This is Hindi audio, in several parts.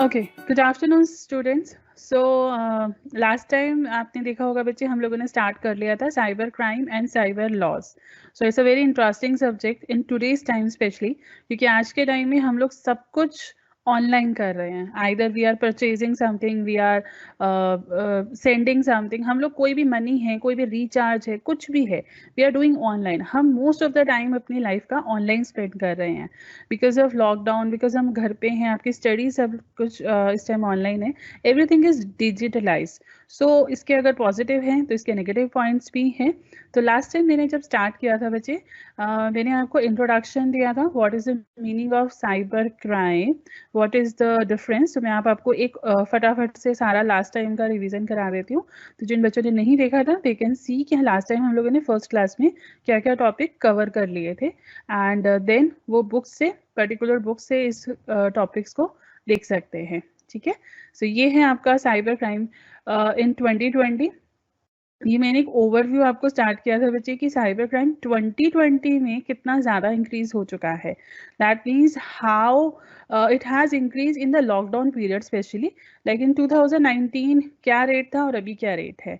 Okay, good afternoon students. So last time आपने देखा होगा बच्चे, हम लोगों ने स्टार्ट कर लिया था cyber crime and cyber laws. So it's a very interesting subject in today's time specially, क्योंकि आज के टाइम में हम लोग सब कुछ ऑनलाइन कर रहे हैं। Either we are purchasing something, we are sending something, हम लोग कोई भी मनी है, कोई भी रिचार्ज है, कुछ भी है, वी आर डूइंग ऑनलाइन। हम मोस्ट ऑफ द टाइम अपनी लाइफ का ऑनलाइन स्पेंड कर रहे हैं बिकॉज ऑफ लॉकडाउन, बिकॉज हम घर पे हैं, आपकी स्टडी सब कुछ इस टाइम ऑनलाइन है, एवरीथिंग इज डिजिटलाइज। सो इसके अगर पॉजिटिव हैं तो इसके नेगेटिव पॉइंट्स भी हैं। तो लास्ट टाइम मैंने जब स्टार्ट किया था बच्चे, मैंने आपको इंट्रोडक्शन दिया था, what is the meaning of cyber crime, what is the difference. तो मैं आपको एक फटाफट से सारा लास्ट टाइम का रिवीजन करा देती हूँ। तो जिन बच्चों ने नहीं देखा था, दे कैन सी कि लास्ट टाइम हम लोगों ने फर्स्ट क्लास में क्या क्या टॉपिक कवर कर लिए थे, एंड देन वो बुक से, पर्टिकुलर बुक से इस टॉपिक्स को देख सकते हैं। ठीक है, सो ये है आपका साइबर क्राइम इन 2020। ये मैंने एक ओवरव्यू आपको स्टार्ट किया था बच्चे कि साइबर क्राइम 2020 में कितना ज़्यादा इंक्रीज हो चुका है। That means how it has increase in the lockdown period specially, like in 2019 क्या रेट था और अभी क्या रेट है।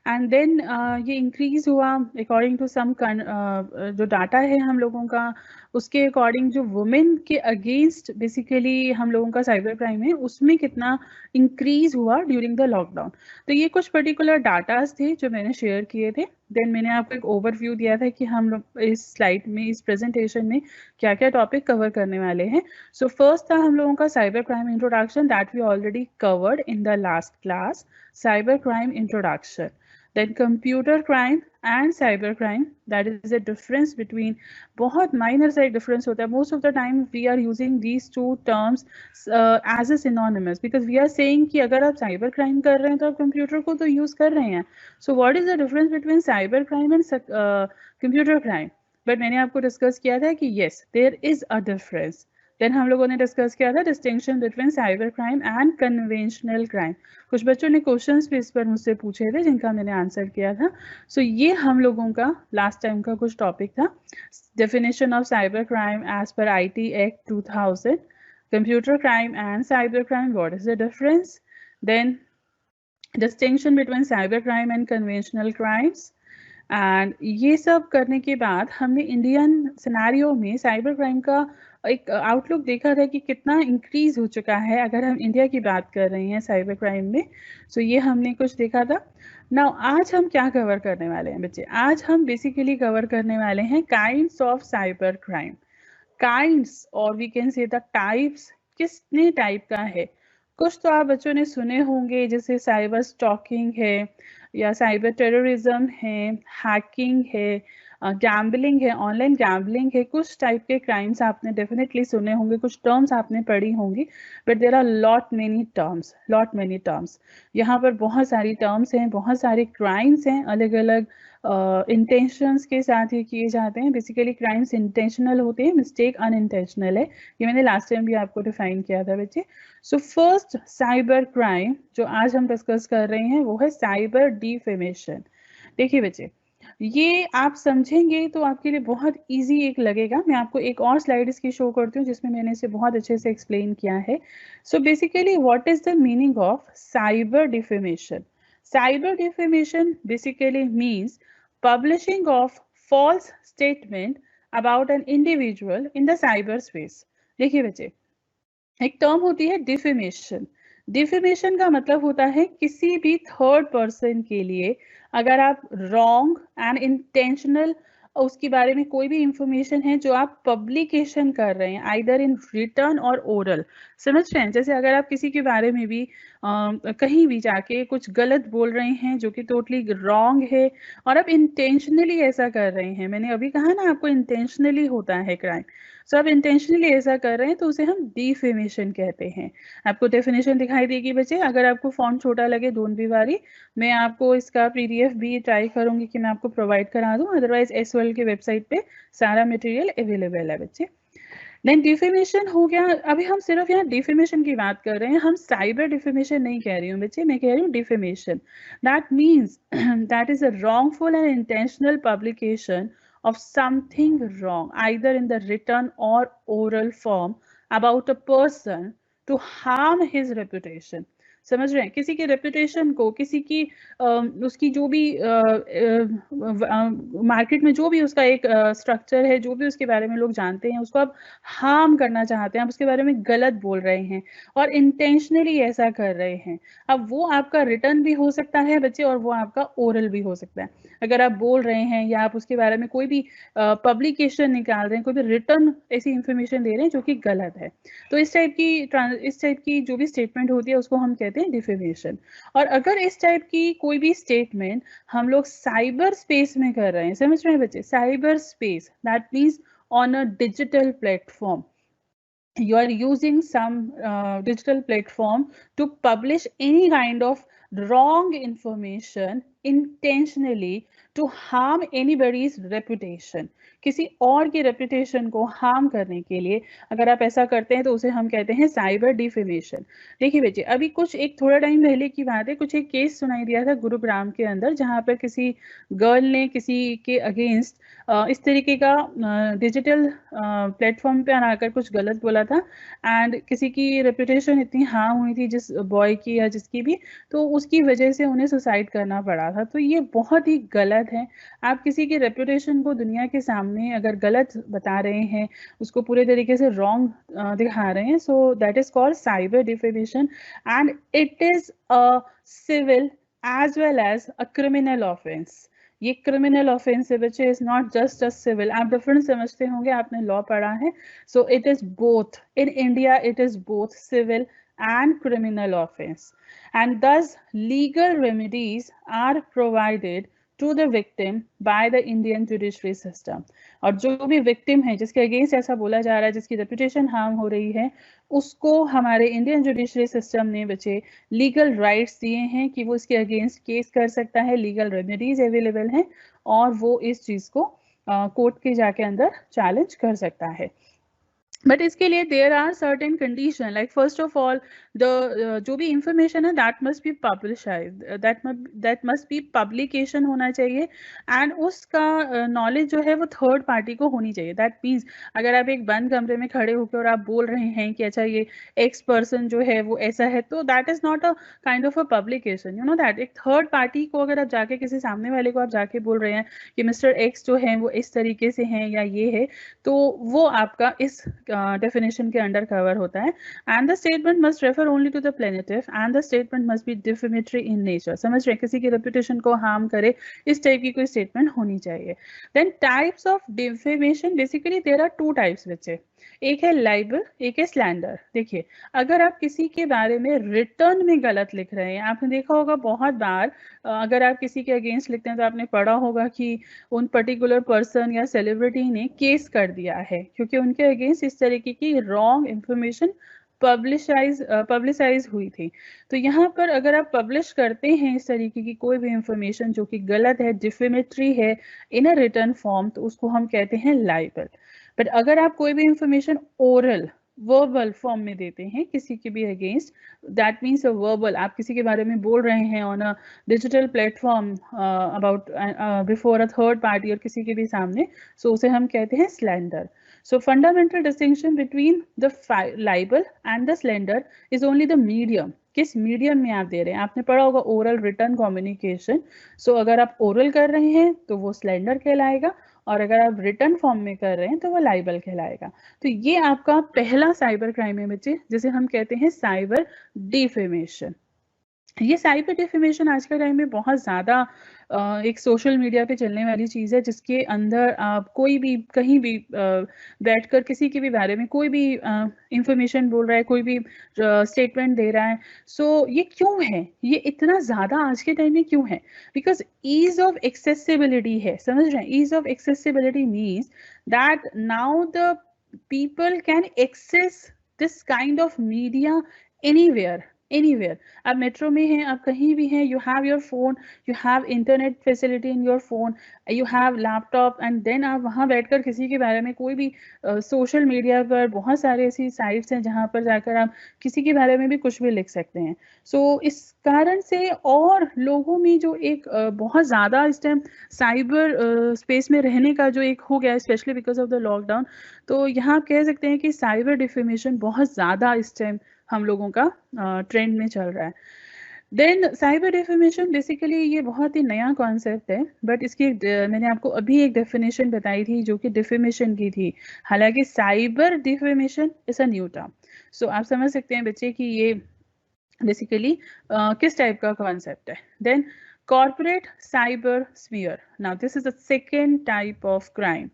एंड देन ये इंक्रीज हुआ अकॉर्डिंग टू सम जो डाटा है हम लोगों का, उसके अकॉर्डिंग जो वुमेन के अगेंस्ट बेसिकली हम लोगों का साइबर क्राइम है, उसमें कितना इंक्रीज हुआ ड्यूरिंग द लॉकडाउन। तो ये कुछ पर्टिकुलर डाटाज थे जो मैंने शेयर किए थे। देन मैंने आपको एक ओवरव्यू दिया था कि हम लोग इस स्लाइड में, इस प्रेजेंटेशन में क्या क्या टॉपिक कवर करने वाले हैं। सो फर्स्ट था हम लोगों का cyber crime introduction, that we already covered in the last class, cyber crime introduction. Then computer crime and cyber crime, that is a difference between, बहुत minor सा एक difference होता है। Most of the time we are using these two terms as a synonymous, because we are saying कि अगर आप cyber crime कर रहे हैं तो आप computer को तो use कर रहे हैं। So what is the difference between cyber crime and computer crime? But मैंने आपको discuss किया था कि yes, there is a difference. Then हम लोगों ने डिस्कस किया था distinction between cyber crime and conventional crime. कुछ बच्चों ने क्वेश्चंस भी इस पर मुझसे पूछे थे जिनका मैंने आंसर किया था। सो ये हम लोगों का लास्ट टाइम का कुछ टॉपिक था। Definition of cyber crime as per IT Act 2000, computer crime and cyber crime, what is the difference, then distinction between cyber crime and conventional crimes. And ये सब करने के बाद हमने इंडियन सिनेरियो में साइबर क्राइम का एक आउटलुक देखा था कि कितना इंक्रीज हो चुका है अगर हम इंडिया की बात कर रहे हैं साइबर क्राइम में। सो ये हमने कुछ देखा था। नाउ आज हम क्या कवर करने वाले हैं बच्चे? आज हम बेसिकली कवर करने वाले हैं kinds of cyber crime. Kinds, और we can say the types, कितने टाइप का है। कुछ तो आप बच्चों ने सुने होंगे, जैसे साइबर स्टॉकिंग है, या साइबर टेररिज्म है, हैकिंग है, गैम्बलिंग है, ऑनलाइन गैम्बलिंग है। कुछ टाइप के क्राइम्स आपने डेफिनेटली सुने होंगे, कुछ टर्म्स आपने पढ़ी होंगी, but there are lot many terms. यहाँ पर बहुत सारी टर्म्स हैं, बहुत सारे क्राइम्स हैं, अलग अलग इंटेंशंस के साथ ये किए जाते हैं। बेसिकली क्राइम्स इंटेंशनल होते हैं, मिस्टेक अनइंटेंशनल है। ये मैंने लास्ट टाइम भी आपको डिफाइन किया था बच्चे। सो फर्स्ट साइबर क्राइम जो आज हम डिस्कस कर रहे हैं वो है साइबर डिफेमेशन। देखिए बच्चे, ये आप समझेंगे तो आपके लिए बहुत इजी एक लगेगा। मैं आपको एक और स्लाइड इसकी शो करती हूँ जिसमें मैंने इसे बहुत अच्छे से एक्सप्लेन किया है। So basically what is the meaning of cyber defamation? Cyber defamation basically means publishing of false statement about an individual in the cyberspace. देखिए बच्चे, एक टर्म होती है डिफेमेशन। डिफेमेशन का मतलब होता है किसी भी थर्ड पर्सन के लिए अगर आप रॉन्ग एंड इंटेंशनल उसके बारे में कोई भी इंफॉर्मेशन है जो आप पब्लिकेशन कर रहे हैं, आइदर इन रिटर्न और ओरल। समझ रहे हैं? जैसे अगर आप किसी के बारे में भी कहीं भी जाके कुछ गलत बोल रहे हैं जो कि टोटली रॉन्ग है, और आप इंटेंशनली ऐसा कर रहे हैं, मैंने अभी कहा ना आपको इंटेंशनली होता है क्राइम। सो आप इंटेंशनली ऐसा कर रहे हैं तो उसे हम डिफेमेशन कहते हैं। आपको डेफिनेशन दिखाई देगी बच्चे, अगर आपको फॉन्ट छोटा लगे डोंट बी वरी, मैं आपको इसका PDF भी ट्राई करूंगी कि मैं आपको प्रोवाइड करा दूं, अदरवाइज SOL के वेबसाइट पे सारा मटेरियल अवेलेबल है बच्चे। देन डिफेमेशन हो गया। अभी हम सिर्फ यहाँ डिफेमेशन की बात कर रहे हैं, हम साइबर डिफेमेशन नहीं कह रही हूँ बच्चे, मैं कह रही हूँ defamation. That means that is a wrongful and intentional publication of something wrong either in the written or oral form about a person to harm his reputation. समझ रहे हैं, किसी की रेपुटेशन को, किसी की उसकी जो भी मार्केट में जो भी उसका एक स्ट्रक्चर है, जो भी उसके बारे में लोग जानते हैं, उसको आप हार्म करना चाहते हैं, आप उसके बारे में गलत बोल रहे हैं और इंटेंशनली ऐसा कर रहे हैं। अब वो आपका रिटर्न भी हो सकता है बच्चे, और वो आपका ओरल भी हो सकता है। अगर आप बोल रहे हैं या आप उसके बारे में कोई भी पब्लिकेशन निकाल रहे हैं, कोई भी रिटर्न ऐसी इंफॉर्मेशन दे रहे हैं जो कि गलत है, तो इस टाइप की जो भी स्टेटमेंट होती है उसको हम कहते हैं डिफेमेशन। और अगर इस टाइप की कोई भी स्टेटमेंट हम लोग साइबर स्पेस में कर रहे हैं, समझ रहे हैं बच्चे, cyber space that means on a digital platform, you are using some digital platform to publish any kind of wrong information intentionally to harm anybody's reputation, किसी और की रेपुटेशन को हार्म करने के लिए अगर आप ऐसा करते हैं तो उसे हम कहते हैं साइबर डिफेमेशन। देखिए बेटे, अभी कुछ एक थोड़ा टाइम पहले की बात है, कुछ एक केस सुनाई दिया था गुरुग्राम के अंदर, जहाँ पर किसी गर्ल ने किसी के अगेंस्ट इस तरीके का डिजिटल प्लेटफॉर्म पे आकर कुछ गलत बोला था एंड किसी की रेपुटेशन इतनी हार्म हुई थी, जिस बॉय की या जिसकी भी, तो उसकी वजह से उन्हें सुसाइड करना पड़ा था। तो ये बहुत ही गलत है। आप किसी की रेपुटेशन को दुनिया के सामने अगर गलत बता रहे हैं, उसको पूरे तरीके से रॉन्ग दिखा रहे हैं, so that is called cyber defamation and it is a civil as well as a criminal offence. ये क्रिमिनल ऑफेंस है बच्चे, is not just a civil. आप डिफरेंट समझते होंगे, आपने लॉ पढ़ा है, so it is both in India, it is both civil and criminal offense, and thus legal remedies are provided to the victim by the Indian judiciary system। और जो भी victim है, जिसके अगेंस्ट ऐसा बोला जा रहा है, जिसकी reputation harm हो रही है, उसको हमारे इंडियन जुडिशरी सिस्टम ने बच्चे लीगल राइट्स दिए हैं कि वो इसके अगेंस्ट केस कर सकता है, लीगल रेमेडीज अवेलेबल हैं और वो इस चीज़ को कोर्ट के जाके अंदर चैलेंज कर सकता है। बट इसके लिए there are certain condition, like first of all the जो भी इंफॉर्मेशन है that must be publicised, that must be publication होना चाहिए एंड उसका नॉलेज जो है वो थर्ड पार्टी को होनी चाहिए। दैट मीन्स अगर आप एक बंद कमरे में खड़े होकर और आप बोल रहे हैं कि अच्छा ये एक्स पर्सन जो है वो ऐसा है, तो that is not a kind of a publication, you know that. एक थर्ड पार्टी को अगर आप जाके किसी सामने वाले को आप जाके बोल रहे हैं कि मिस्टर एक्स जो है वो इस तरीके से हैं या ये है, तो वो आपका इस definition के अंडर कवर होता है। and the statement must refer only to the plaintiff and the statement must be defamatory in nature। समझ रहे हैं, किसी की reputation को harm करे इस टाइप की कोई statement होनी चाहिए। then types of defamation, basically there are two types बच्चे, एक है लाइबल, एक है स्लैंडर। देखिए, अगर आप किसी के बारे में रिटर्न में गलत लिख रहे हैं, आपने देखा होगा बहुत बार अगर आप किसी के अगेंस्ट लिखते हैं तो आपने पढ़ा होगा कि उन पर्टिकुलर पर्सन या सेलिब्रिटी ने केस कर दिया है क्योंकि उनके अगेंस्ट इस तरीके की रॉन्ग इंफॉर्मेशन पब्लिसाइज हुई थी। तो यहाँ पर अगर आप पब्लिश करते हैं इस तरीके की कोई भी इंफॉर्मेशन जो कि गलत है, डिफेमेटरी है इन अ रिटर्न फॉर्म, तो उसको हम कहते हैं लाइबल। बट अगर आप कोई भी इंफॉर्मेशन ओरल वर्बल फॉर्म में देते हैं किसी के भी against, that means a verbal, आप किसी के बारे में बोल रहे हैं on a digital platform about before a third party और किसी के भी सामने, सो उसे हम कहते हैं slander. So fundamental distinction between the libel and the slander is only the medium, किस मीडियम में आप दे रहे हैं। आपने पढ़ा होगा ओरल रिटर्न कम्युनिकेशन, सो अगर आप ओरल कर रहे हैं तो वो स्लैंडर कहलाएगा और अगर आप रिटर्न फॉर्म में कर रहे हैं तो वो लाइबल कहलाएगा। तो ये आपका पहला साइबर क्राइम है बच्चे, जिसे हम कहते हैं साइबर डिफेमेशन। ये साइबर डिफेमेशन आज के टाइम में बहुत ज़्यादा एक सोशल मीडिया पे चलने वाली चीज़ है, जिसके अंदर आप कोई भी कहीं भी बैठकर किसी के भी बारे में कोई भी इंफॉर्मेशन बोल रहा है, कोई भी स्टेटमेंट दे रहा है। सो ये क्यों है, ये इतना ज़्यादा आज के टाइम में क्यों है? बिकॉज ईज ऑफ एक्सेसिबिलिटी है, समझ रहे हैं? Ease of accessibility means that now the people can access this kind of media anywhere, anywhere। आप मेट्रो में हैं, आप कहीं भी हैं, you have your phone, you have internet facility in your phone, you have laptop, and then आप वहाँ बैठकर किसी के बारे में कोई भी सोशल मीडिया पर बहुत सारे ऐसी साइट्स हैं जहाँ पर जाकर आप किसी के बारे में भी कुछ भी लिख सकते हैं। सो इस कारण से और लोगों में जो एक बहुत ज़्यादा इस टाइम साइबर स्पेस में रहने का जो एक हो गया, specially because of the lockdown, तो यहाँ कह सकते हैं कि साइबर डिफेमेशन बहुत ज़्यादा इस टाइम हम लोगों का ट्रेंड में चल रहा है। देन साइबर डिफेमेशन बेसिकली ये बहुत ही नया कॉन्सेप्ट है, बट इसकी मैंने आपको अभी एक डेफिनेशन बताई थी जो कि डिफेमेशन की थी, हालांकि cyber defamation is a new term. So आप समझ सकते हैं बच्चे कि ये बेसिकली किस टाइप का कॉन्सेप्ट है। Then corporate cyber smear. Now this is the second type of crime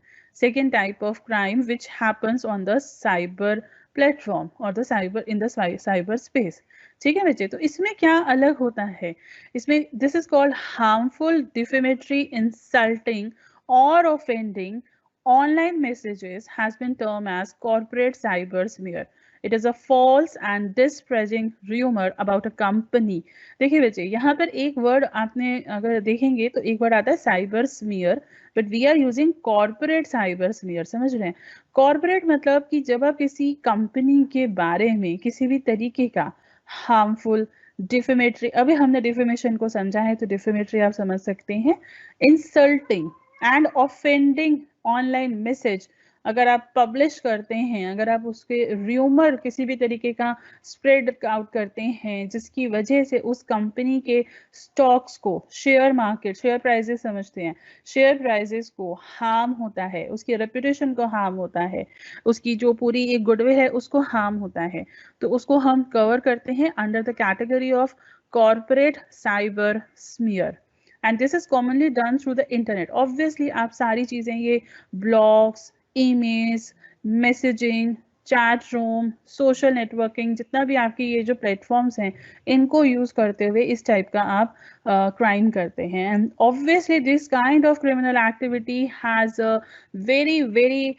which happens on the cyber platform or the cyber in the cyber space. ठीक है बच्चे, तो इसमें क्या अलग होता है, इसमें this is called harmful, defamatory, insulting or offending online messages has been termed as corporate cyber smear. It is a false and disparaging rumor about a company. देखिए बच्चे, यहाँ पर एक वर्ड आपने अगर देखेंगे तो एक वर्ड आता है cyber smear, but we are using corporate cyber smear. समझ रहे हैं? कॉर्पोरेट मतलब कि जब आप किसी कंपनी के बारे में किसी भी तरीके का हार्मफुल, डिफेमेटरी, अभी हमने डिफेमेशन को समझा है तो डिफेमेटरी आप समझ सकते हैं, insulting and offending online message अगर आप पब्लिश करते हैं, अगर आप उसके र्यूमर किसी भी तरीके का स्प्रेड आउट करते हैं जिसकी वजह से उस कंपनी के स्टॉक्स को, शेयर मार्केट, शेयर प्राइसेस समझते हैं, शेयर प्राइसेस को हार्म होता है, उसकी रेपुटेशन को हार्म होता है, उसकी जो पूरी एक गुडविल है उसको हार्म होता है, तो उसको हम कवर करते हैं under the category of corporate cyber smear. And this is commonly done through the internet. Obviously आप सारी चीजें ये blogs, emails, messaging, chat room, social networking, जितना भी आपकी ये जो प्लेटफॉर्म्स हैं इनको यूज करते हुए इस टाइप का आप क्राइम करते हैं। And obviously this kind of criminal activity has a very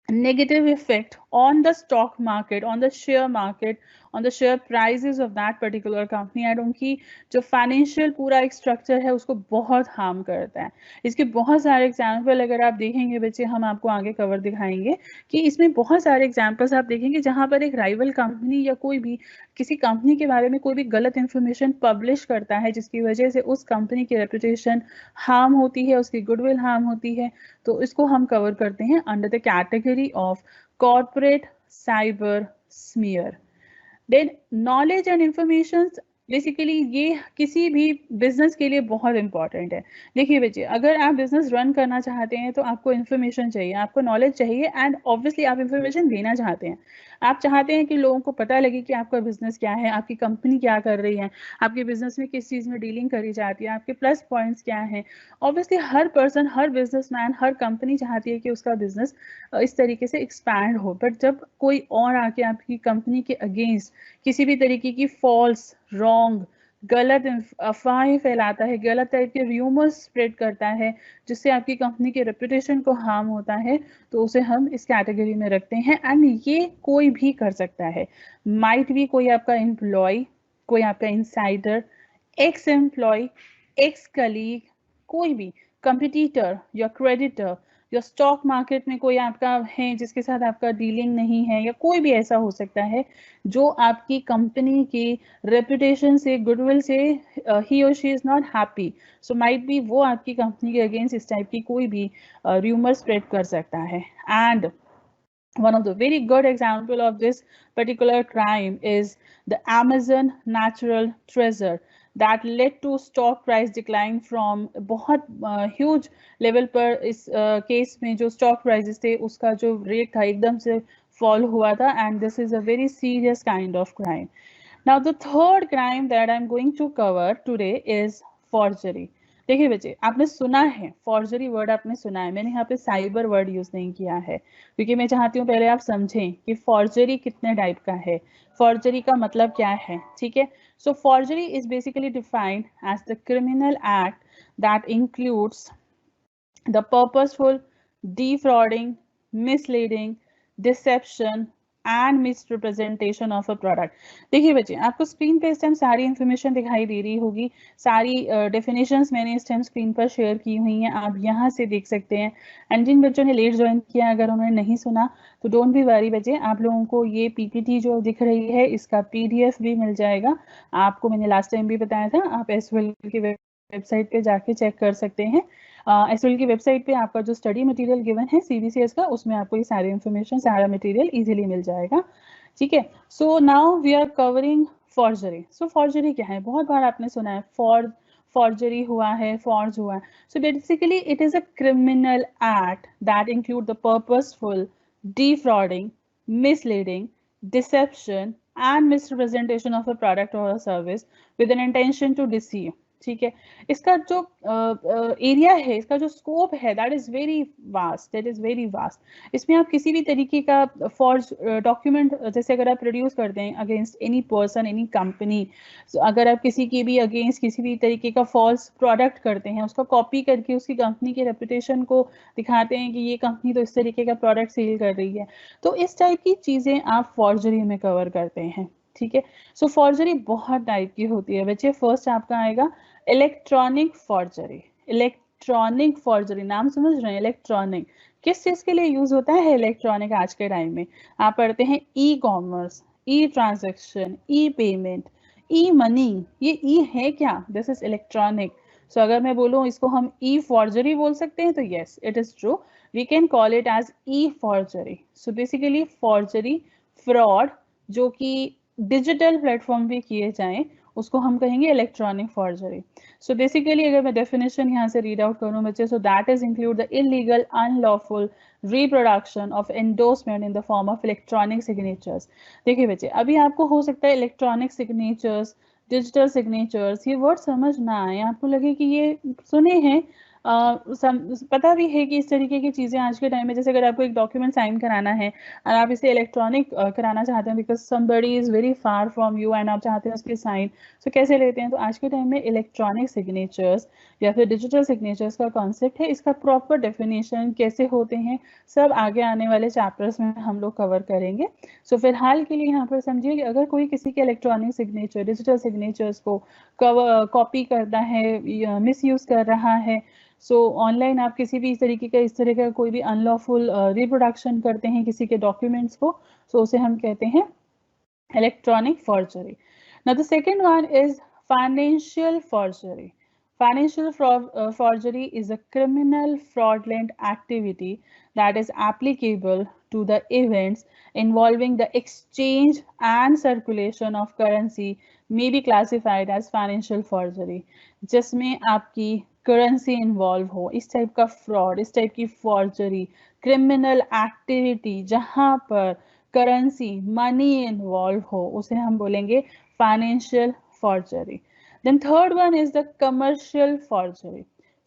negative effect on the stock market, on the share market, on the share prices of that particular company, and उनकी जो फाइनेंशियल पूरा एक स्ट्रक्चर है उसको बहुत हार्म करता है। इसके बहुत सारे एग्जाम्पल अगर आप देखेंगे बच्चे, हम आपको आगे कवर दिखाएंगे कि इसमें बहुत सारे एग्जाम्पल्स आप देखेंगे जहां पर एक राइवल कंपनी या कोई भी किसी कंपनी के बारे में कोई भी गलत इंफॉर्मेशन पब्लिश करता है जिसकी वजह से उस कंपनी की रेपुटेशन हार्म होती है, उसकी गुडविल हार्म होती है, तो इसको हम कवर करते हैं under the category of corporate cyber smear. Then knowledge and information, basically ये किसी भी बिजनेस के लिए बहुत इंपॉर्टेंट है। देखिए बच्चे, अगर आप बिजनेस रन करना चाहते हैं तो आपको इन्फॉर्मेशन चाहिए, आपको नॉलेज चाहिए, एंड ऑब्वियसली आप इंफॉर्मेशन देना चाहते हैं। आप चाहते हैं कि लोगों को पता लगे कि आपका बिजनेस क्या है, आपकी कंपनी क्या कर रही है, आपके बिजनेस में किस चीज़ में डीलिंग करी जाती है, आपके प्लस पॉइंट्स क्या हैं। ऑब्वियसली हर पर्सन, हर बिजनेसमैन, हर कंपनी चाहती है कि उसका बिजनेस इस तरीके से एक्सपैंड हो, बट जब कोई और आके आपकी कंपनी के अगेंस्ट किसी भी तरीके की फॉल्स, रॉन्ग, गलत अफवाहें फैलाता है, गलत टाइप के र्यूमर्स स्प्रेड करता है जिससे आपकी कंपनी के रेपुटेशन को हार्म होता है, तो उसे हम इस कैटेगरी में रखते हैं। एंड ये कोई भी कर सकता है, माइट भी कोई आपका एम्प्लॉय, कोई आपका insider, ex employ, ex colleague, कोई भी कंपिटिटर या क्रेडिटर, या स्टॉक मार्केट में कोई आपका है जिसके साथ आपका डीलिंग नहीं है, या कोई भी ऐसा हो सकता है जो आपकी कंपनी की रेपुटेशन से, गुडविल से ही और she is not happy, so might be वो आपकी कंपनी के अगेंस्ट इस टाइप की कोई भी रूमर स्प्रेड कर सकता है। And one of the very good example of this particular crime is the Amazon natural treasure that led to stock price decline from बहुत huge level पर इस केस में जो stock prices थे उसका जो rate था एकदम से fall हुआ था, and this is a very serious kind of crime. Now the third crime that I'm going to cover today is forgery. देखिए बच्चे, आपने सुना है फॉर्जरी वर्ड, आपने सुना है, मैंने यहाँ पे साइबर वर्ड यूज नहीं किया है क्योंकि मैं चाहती हूँ पहले आप समझें कि फॉर्जरी कितने टाइप का है, फॉर्जरी का मतलब क्या है। ठीक है, so forgery is basically defined as the criminal act that includes the purposeful defrauding, misleading, deception and misrepresentation of a product. देखिए बच्चे, आपको स्क्रीन पे इस टाइम सारी इंफॉर्मेशन दिखाई दे रही होगी, सारी डेफिनेशंस मैंने इस टाइम स्क्रीन पर शेयर की हुई हैं, आप यहाँ से देख सकते हैं। एंड जिन बच्चों ने लेट ज्वाइन किया, अगर उन्होंने नहीं सुना तो डोंट बी वरी बच्चे, आप लोगों को ये पीपीटी जो दिख रही है इसका पीडीएफ भी मिल जाएगा। आपको मैंने लास्ट टाइम भी बताया था, आप एसवेल की वेबसाइट पे जाके चेक कर सकते हैं। एसवेल की वेबसाइट पे आपका जो स्टडी मटेरियल गिवन है सीबीसीएस का, उसमें आपको ये सारी इंफॉर्मेशन, सारा मटेरियल इजीली मिल जाएगा। ठीक है। So now we are covering forgery. So forgery क्या है, बहुत बार आपने सुना है फॉर्जरी हुआ है, फॉर्ज हुआ है। So basically it is a criminal act that include the purposeful defrauding, misleading, deception and misrepresentation of a product or a service with an intention to deceive। ठीक है। इसका जो एरिया है, इसका जो स्कोप है, that is very vast, that is very vast. इसमें आप किसी भी तरीके का फॉर्ज डॉक्यूमेंट जैसे अगर आप प्रोड्यूस करते हैं against any person, any company, अगर आप किसी की भी अगेंस्ट किसी भी तरीके का फॉल्स प्रोडक्ट करते हैं, उसका कॉपी करके उसकी कंपनी के रेपुटेशन को दिखाते हैं कि ये कंपनी तो इस तरीके का प्रोडक्ट सेल कर रही है, तो इस टाइप की चीज़ें आप फॉर्जरी में कवर करते हैं। ठीक है। सो फॉर्जरी बहुत टाइप की होती है बच्चे। फर्स्ट आपका आएगा इलेक्ट्रॉनिक फॉर्जरी। इलेक्ट्रॉनिक फॉर्जरी, नाम समझ रहे हैं, इलेक्ट्रॉनिक किस चीज के लिए यूज होता है इलेक्ट्रॉनिक आज के टाइम में? आप पढ़ते हैं ई कॉमर्स, ई ट्रांजेक्शन, ई पेमेंट, ई मनी। ये ई है क्या? This is electronic. सो अगर मैं बोलूँ इसको हम ई फॉर्जरी बोल सकते हैं तो yes it is true, we can call it as e forgery. So basically forgery, fraud जो कि डिजिटल प्लेटफॉर्म पे किए जाएं उसको हम कहेंगे इलेक्ट्रॉनिक फॉर्जरी। सो बेसिकली अगर मैं डेफिनेशन यहाँ से रीड आउट करूँ बच्चे, सो that is include the illegal unlawful reproduction of endorsement in the form of electronic signatures. देखिए बच्चे, अभी आपको हो सकता है इलेक्ट्रॉनिक सिग्नेचर्स, डिजिटल सिग्नेचर्स, ये वर्ड समझ ना आए, आपको लगे कि ये सुने हैं, पता भी है कि इस तरीके की चीज़ें आज के टाइम में, जैसे अगर आपको एक डॉक्यूमेंट साइन कराना है और आप इसे इलेक्ट्रॉनिक कराना चाहते हैं because somebody is very far from you and आप चाहते हैं उसके साइन, तो कैसे लेते हैं? तो आज के टाइम में इलेक्ट्रॉनिक सिग्नेचर्स या फिर डिजिटल सिग्नेचर्स का कॉन्सेप्ट है, इसका प्रॉपर डेफिनेशन कैसे होते हैं सब आगे आने वाले चैप्टर्स में हम लोग कवर करेंगे। सो फिलहाल के लिए यहाँ पर समझिए कि अगर कोई किसी के इलेक्ट्रॉनिक सिग्नेचर, डिजिटल सिग्नेचर्स को कॉपी करता है, मिस यूज़ कर रहा है, सो ऑनलाइन आप किसी भी इस तरह का कोई भी अनलॉफुल रिप्रोडक्शन करते हैं किसी के डॉक्यूमेंट्स को, सो उसे हम कहते हैं electronic forgery. Now the second one is financial forgery. Financial forgery is a criminal fraudulent activity that is applicable to the events involving the exchange and circulation of currency may be classified as financial forgery, जिसमें आपकी करेंसी इन्वॉल्व हो, इस टाइप का फ्रॉड, इस टाइप की फॉर्जरी, क्रिमिनल एक्टिविटी जहां पर करेंसी, मनी इन्वॉल्व हो, उसे हम बोलेंगे financial forgery. Then third one is the commercial forgery.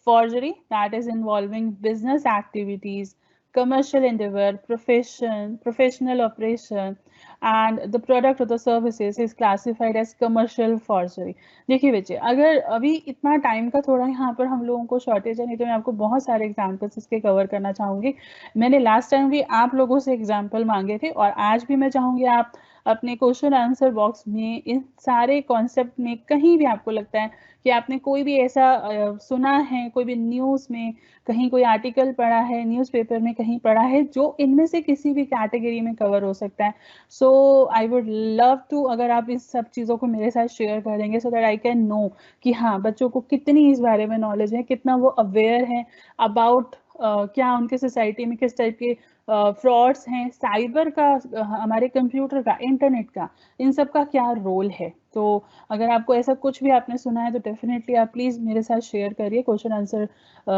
Forgery that is involving business activities, commercial endeavor, professional operation, and the product or the services is classified as commercial forgery. देखिए बच्चे, अगर अभी इतना टाइम का थोड़ा यहाँ पर हम लोगों को शॉर्टेज है, नहीं तो मैं आपको बहुत सारे एग्जाम्पल्स इसके कवर करना चाहूँगी। मैंने लास्ट टाइम भी आप लोगों से एग्जाम्पल मांगे थे और आज भी मैं चाहूँगी आप अपने क्वेश्चन आंसर बॉक्स में इन सारे कॉन्सेप्ट में कहीं भी आपको लगता है कि आपने कोई भी ऐसा सुना है, कोई भी न्यूज़ में कहीं कोई आर्टिकल पढ़ा है, न्यूज़पेपर में कहीं पढ़ा है जो इनमें से किसी भी कैटेगरी में कवर हो सकता है, सो आई वुड लव टू अगर आप इस सब चीज़ों को मेरे साथ शेयर कर देंगे so that I can know कि हाँ बच्चों को कितनी इस बारे में नॉलेज है, कितना वो अवेयर है अबाउट क्या उनके सोसाइटी में किस टाइप के फ्रॉड्स हैं, साइबर का, हमारे कंप्यूटर का, इंटरनेट का, इन सब का क्या रोल है। तो अगर आपको ऐसा कुछ भी आपने सुना है तो डेफिनेटली आप प्लीज़ मेरे साथ शेयर करिए क्वेश्चन आंसर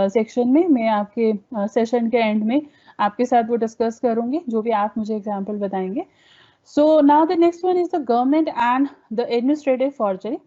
सेक्शन में। मैं आपके सेशन के एंड में आपके साथ वो डिस्कस करूँगी जो भी आप मुझे एग्जाम्पल बताएंगे। So now the next one is the government and the administrative forgery.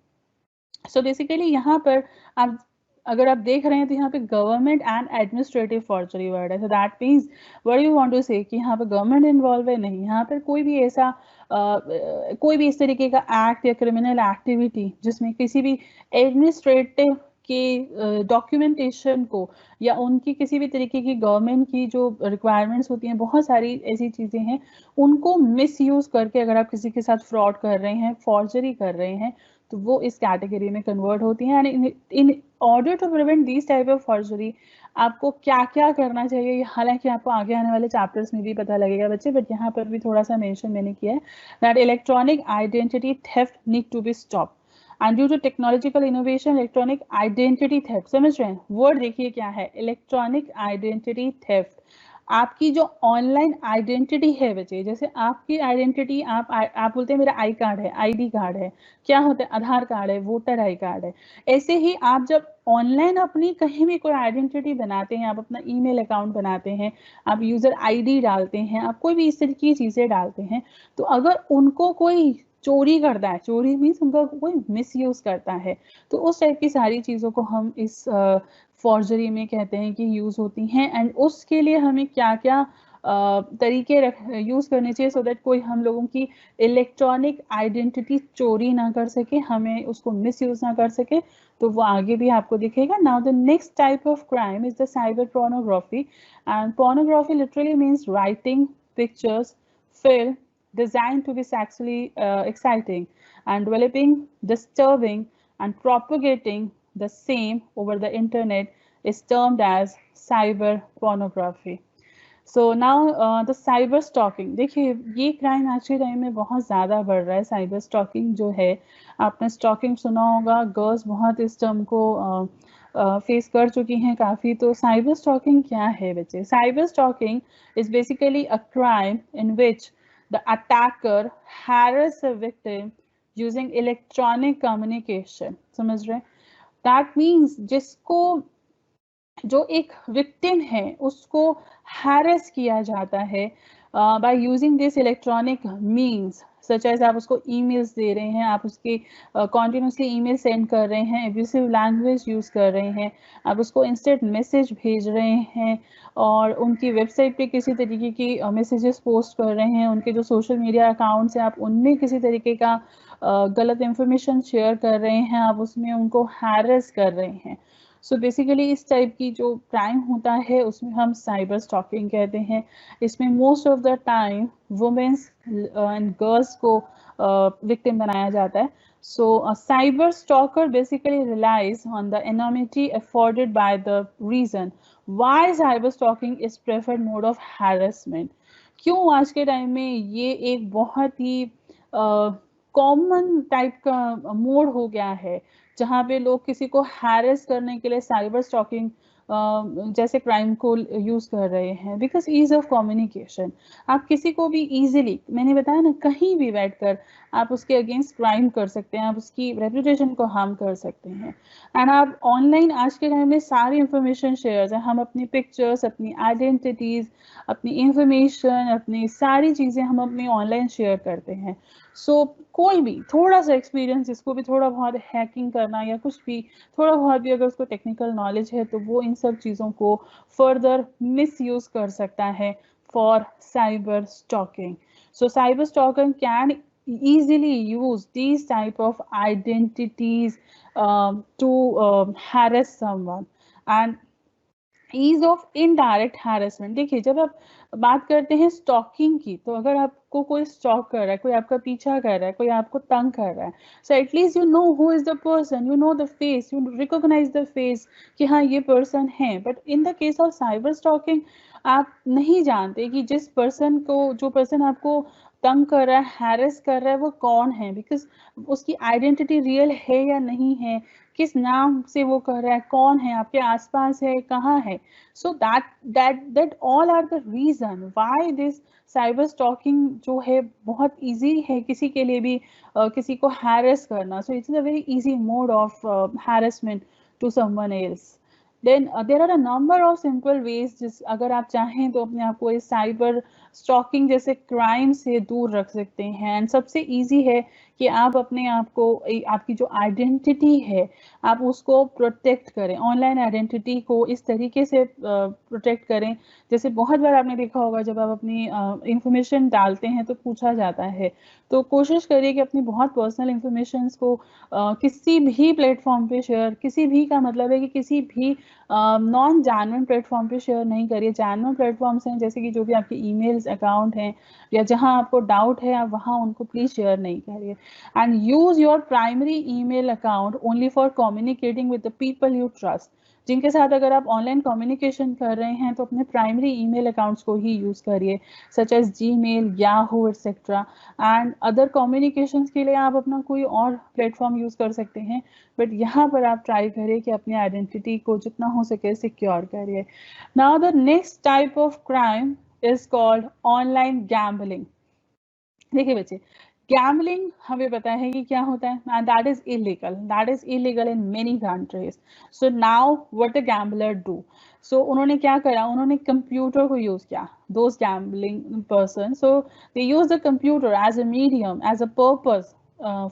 So basically यहाँ पर आप अगर आप देख रहे हैं तो यहाँ पे government and administrative forgery word है, so that means what you want to say कि यहाँ पे गवर्नमेंट इन्वॉल्व है, नहीं, यहाँ पर कोई भी ऐसा कोई भी इस तरीके का एक्ट या क्रिमिनल एक्टिविटी जिसमें किसी भी एडमिनिस्ट्रेटिव के डॉक्यूमेंटेशन को या उनकी किसी भी तरीके की गवर्नमेंट की जो रिक्वायरमेंट्स होती हैं, बहुत सारी ऐसी चीज़ें हैं, उनको मिसयूज़ करके अगर आप किसी के साथ फ्रॉड कर रहे हैं, फॉर्जरी कर रहे हैं, तो वो इस कैटेगरी में कन्वर्ट होती हैं। And in order to prevent this type of forgery आपको क्या क्या करना चाहिए, हालांकि आपको आगे आने वाले चैप्टर्स में भी पता लगेगा बच्चे, बट यहाँ पर भी थोड़ा सा मेंशन मैंने किया है that electronic identity theft need to be stop and due to technological innovation electronic identity theft, समझ रहे हैं वर्ड, देखिए क्या है इलेक्ट्रॉनिक आइडेंटिटी थेफ्ट। आपकी जो ऑनलाइन आइडेंटिटी है बच्चे, जैसे आपकी आइडेंटिटी आप बोलते हैं मेरा आई कार्ड है, आईडी कार्ड है, क्या होता है आधार कार्ड है, वोटर आई कार्ड है, ऐसे ही आप जब ऑनलाइन अपनी कहीं भी कोई आइडेंटिटी बनाते हैं, आप अपना ईमेल अकाउंट बनाते हैं, आप यूजर आईडी डालते हैं, आप कोई भी इस तरह की चीजें डालते हैं, तो अगर उनको कोई चोरी करता है, चोरी मीन्स उनका कोई मिसयूज करता है, तो उस टाइप की सारी चीजों को हम इस फॉर्जरी में कहते हैं कि यूज होती हैं। एंड उसके लिए हमें क्या क्या तरीके यूज करने चाहिए सो दैट कोई हम लोगों की इलेक्ट्रॉनिक आइडेंटिटी चोरी ना कर सके, हमें उसको मिस यूज ना कर सके, तो वो आगे भी आपको दिखेगा। Now the next type of crime is the cyber pornography, and pornography literally means writing pictures film designed to be sexually exciting and developing, disturbing and propagating the same over the internet is termed as cyber pornography. So now the cyber stalking, देखिए ये क्राइम आज के टाइम में बहुत ज़्यादा बढ़ रहा है। साइबर स्टॉकिंग जो है, आपने स्टॉकिंग सुना होगा, गर्ल्स बहुत इस टर्म को फेस कर चुकी हैं काफ़ी। तो साइबर स्टॉकिंग क्या है बच्चे? Cyber stalking is basically a crime in which the attacker harass a victim using electronic communication. समझ रहे? That means जिसको, जो एक विक्टिम है उसको हैरेस किया जाता है by using this electronic means, such as आप उसको ईमेल्स दे रहे हैं, आप उसके कॉन्टिन्यूसली ईमेल सेंड कर रहे हैं, एब्यूसिव लैंग्वेज यूज़ कर रहे हैं, आप उसको इंस्टेंट मैसेज भेज रहे हैं, और उनकी वेबसाइट पे किसी तरीके की मैसेजेस पोस्ट कर रहे हैं, उनके जो सोशल मीडिया अकाउंट्स हैं आप उनमें किसी तरीके का गलत इंफॉर्मेशन शेयर कर रहे हैं, आप उसमें उनको हैरेस कर रहे हैं। सो बेसिकली इस टाइप की जो क्राइम होता है उसमें हम साइबर स्टॉकिंग कहते हैं। इसमें most of the time womens and girls को विक्टिम बनाया जाता है। So a cyber stalker basically relies on the anonymity afforded by the reason why cyber stalking is preferred mode of harassment. क्यों आज के टाइम में ये एक बहुत ही कॉमन टाइप का मोड हो गया है, जहाँ पे लोग किसी को हैरेस करने के लिए साइबर स्टॉकिंग जैसे क्राइम को यूज कर रहे हैं, बिकॉज ईज ऑफ कम्युनिकेशन। आप किसी को भी इजीली, मैंने बताया ना, कहीं भी बैठकर आप उसके अगेंस्ट क्राइम कर सकते हैं, आप उसकी रेपुटेशन को हार्म कर सकते हैं। एंड आप ऑनलाइन आज के टाइम में सारी इंफॉर्मेशन शेयर है, हम अपनी पिक्चर्स, अपनी आइडेंटिटीज, अपनी इंफॉर्मेशन, अपनी सारी चीज़ें हम अपनी ऑनलाइन शेयर करते हैं। सो कोई भी थोड़ा सा एक्सपीरियंस, जिसको भी थोड़ा बहुत हैकिंग करना या कुछ भी थोड़ा बहुत भी अगर उसको टेक्निकल नॉलेज है, तो वो इन सब चीज़ों को फर्दर मिसयूज कर सकता है for cyber stalking. So cyber stalking can easily use these type of identities to harass someone. And ease of indirect harassment, देखिए जब आप बात करते हैं स्टॉकिंग की, तो अगर आपको कोई स्टॉक कर रहा है, कोई आपका पीछा कर रहा है, कोई आपको तंग कर रहा है, so at least you know who is the person, you know the face, you recognise the face कि हाँ ये पर्सन है। But in the case of cyber stalking आप नहीं जानते कि जिस पर्सन को, जो पर्सन आपको तंग कर रहा है, हैरेस कर रहा है, वो कौन है, बिकॉज उसकी आइडेंटिटी रियल है या नहीं है, किस नाम से वो कर रहा है, कौन है, आपके आसपास है, कहाँ है। So that all are the reason why this cyber stalking जो है बहुत इजी है किसी के लिए भी किसी को हैरेस करना। So it's a very easy mode of harassment to someone else. Then there are a number of simple ways, जिस अगर आप चाहें तो अपने आप को इस साइबर स्टॉकिंग जैसे क्राइम से दूर रख सकते हैं। एंड सबसे इजी है कि आप अपने आप को, आपकी जो आइडेंटिटी है, आप उसको प्रोटेक्ट करें, ऑनलाइन आइडेंटिटी को इस तरीके से प्रोटेक्ट करें। जैसे बहुत बार आपने देखा होगा जब आप अपनी इंफॉर्मेशन डालते हैं तो पूछा जाता है, तो कोशिश करिए कि अपनी बहुत पर्सनल इंफॉर्मेशन को किसी भी प्लेटफॉर्म पे शेयर, किसी भी का मतलब है कि किसी भी नॉन जेन्युइन प्लेटफॉर्म पे शेयर नहीं करिए। जेन्युइन प्लेटफॉर्म्स हैं जैसे कि जो भी आपके ईमेल्स अकाउंट हैं या जहां आपको डाउट है, आप वहां उनको प्लीज शेयर नहीं करिए। And use your primary email account only for communicating with the people you trust. जिनके साथ अगर आप ऑनलाइन कम्युनिकेशन कर रहे हैं तो अपने प्राइमरी ईमेल अकाउंट्स को ही यूज़ करिए, such as Gmail, Yahoo etcetera. And other communications के लिए आप अपना कोई और प्लेटफॉर्म यूज़ कर सकते हैं, बट यहाँ पर आप ट्राई करिए कि अपनी आइडेंटिटी को जितना हो सके सिक्योर करिए। Now the next type of crime is called online gambling. देखिए बच्चे, गैम्बलिंग हमें पता है कि क्या होता है, and that is illegal in many countries. So now what the gambler do, so उन्होंने क्या करा, उन्होंने कंप्यूटर को यूज किया, those gambling person, so they use the computer as a medium, as a purpose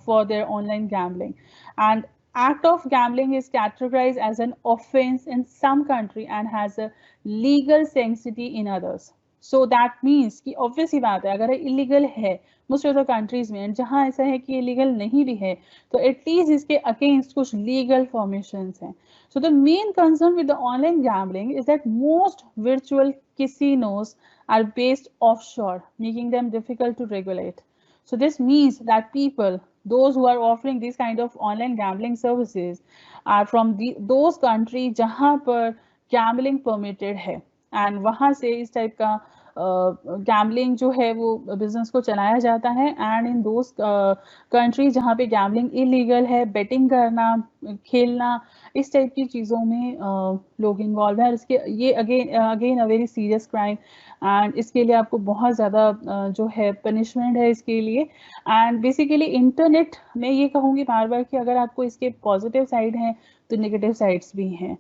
for their online gambling. And act of gambling is categorized as an offense in some country and has a legal sanctity in others. So that means कि obvious ही बात है, अगर illegal है most of the countries में, जहाँ ऐसा है कि illegal नहीं भी है, तो at least इसके against कुछ legal formations हैं. So the main concern with the online gambling is that most virtual casinos are based offshore, making them difficult to regulate. So this means that people, those who are offering these kind of online gambling services, are from those countries जहाँ पर gambling permitted है, and वहाँ से इस टाइप का गैम्बलिंग जो है वो बिजनेस को चलाया जाता है। एंड इन दोज कंट्रीज जहाँ पे गैम्बलिंग इलीगल है, बेटिंग करना, खेलना, इस टाइप की चीज़ों में लोग इन्वॉल्व हैं। इसके ये again a very serious crime, and इसके लिए आपको बहुत ज़्यादा जो है पनिशमेंट है इसके लिए। एंड बेसिकली इंटरनेट में ये कहूँगी बार बार कि अगर आपको इसके पॉजिटिव साइड हैं तो नेगेटिव साइड्स भी हैं।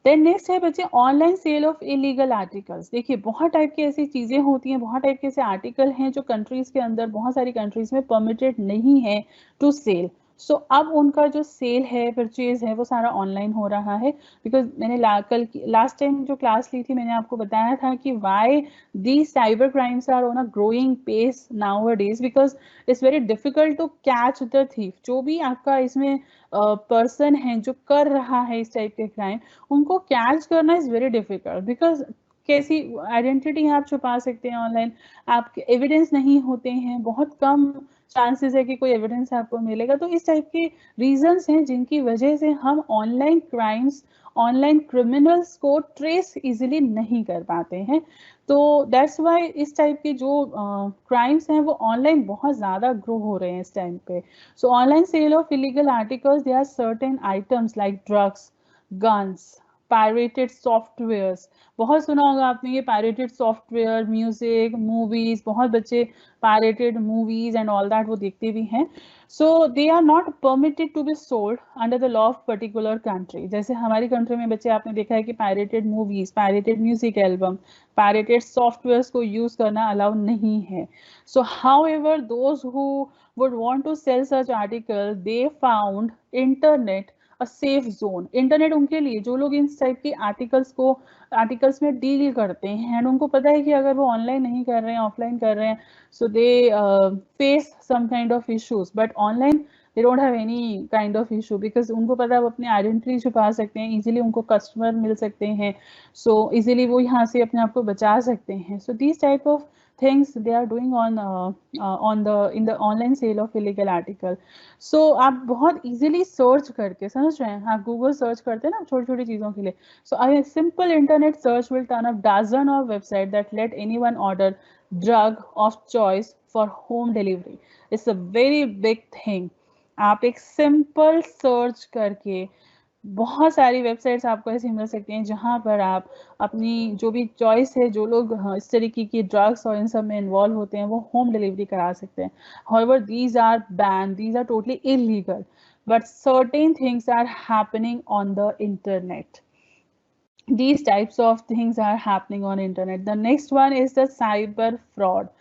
देन नेक्स्ट है बच्चे online sale of illegal articles. देखिए बहुत टाइप की ऐसी चीज़ें होती हैं, बहुत टाइप के ऐसे आर्टिकल हैं जो कंट्रीज़ के अंदर, बहुत सारी कंट्रीज़ में परमिटेड नहीं है टू सेल। सो अब उनका जो सेल है, परचेज है, वो सारा ऑनलाइन हो रहा है। बिकॉज मैंने लास्ट टाइम जो क्लास ली थी, मैंने आपको बताया था कि why the cyber crimes are on a growing pace nowadays, because it's very difficult to catch the thief. जो भी आपका इसमें पर्सन है जो कर रहा है इस टाइप के क्राइम, उनको कैच करना इज वेरी डिफिकल्ट, बिकॉज कैसी आइडेंटिटी आप छुपा सकते हैं ऑनलाइन, आपके एविडेंस नहीं होते हैं, बहुत कम चांसेस है कि कोई एविडेंस आपको मिलेगा। तो इस टाइप के रीजंस हैं जिनकी वजह से हम ऑनलाइन क्राइम्स, ऑनलाइन क्रिमिनल्स को ट्रेस इजीली नहीं कर पाते हैं। तो दैट्स वाई इस टाइप के जो क्राइम्स हैं वो ऑनलाइन बहुत ज़्यादा ग्रो हो रहे हैं इस टाइम पे। सो online sale of illegal articles, there are certain items like drugs, guns, pirated softwares, बहुत सुना होगा आपने ये pirated software, म्यूजिक, मूवीज, बहुत बच्चे pirated movies and all that वो देखते भी हैं। So they are not permitted to be sold under the law of particular country। जैसे हमारी कंट्री में बच्चे आपने देखा है कि pirated movies, pirated music album, pirated softwares को यूज करना अलाउ नहीं है। So however those who would want to sell such article, they found internet a safe zone. Internet उनके लिए, जो लोग इन टाइप के आर्टिकल्स में डील करते हैं, एंड उनको पता है कि अगर वो ऑनलाइन नहीं कर रहे हैं, ऑफलाइन कर रहे हैं, so they face some kind of issues, but online they don't have any kind of issue, because उनको पता है वो अपनी आइडेंटिटी छुपा सकते हैं, इजीली उनको कस्टमर मिल सकते हैं, सो इजीली वो यहाँ से अपने आप को बचा सकते हैं। So this type of things they are doing in the online sale of illegal article। so आप बहुत easily search करके, समझ रहे हैं, आप Google search करते हैं ना छोटी छोटी चीज़ों के लिए, so a simple internet search will turn up dozen of website that let anyone order drug of choice for home delivery। it's a very big thing। आप एक simple search करके बहुत सारी वेबसाइट्स आपको ऐसी मिल सकती हैं जहाँ पर आप अपनी जो भी चॉइस है, जो लोग इस तरीके की ड्रग्स और इन सब में इन्वॉल्व होते हैं, वो होम डिलीवरी करा सकते हैं। However, these are banned, these are totally illegal, but certain things are happening on the internet. These types of things are happening on internet. The next one is the cyber fraud.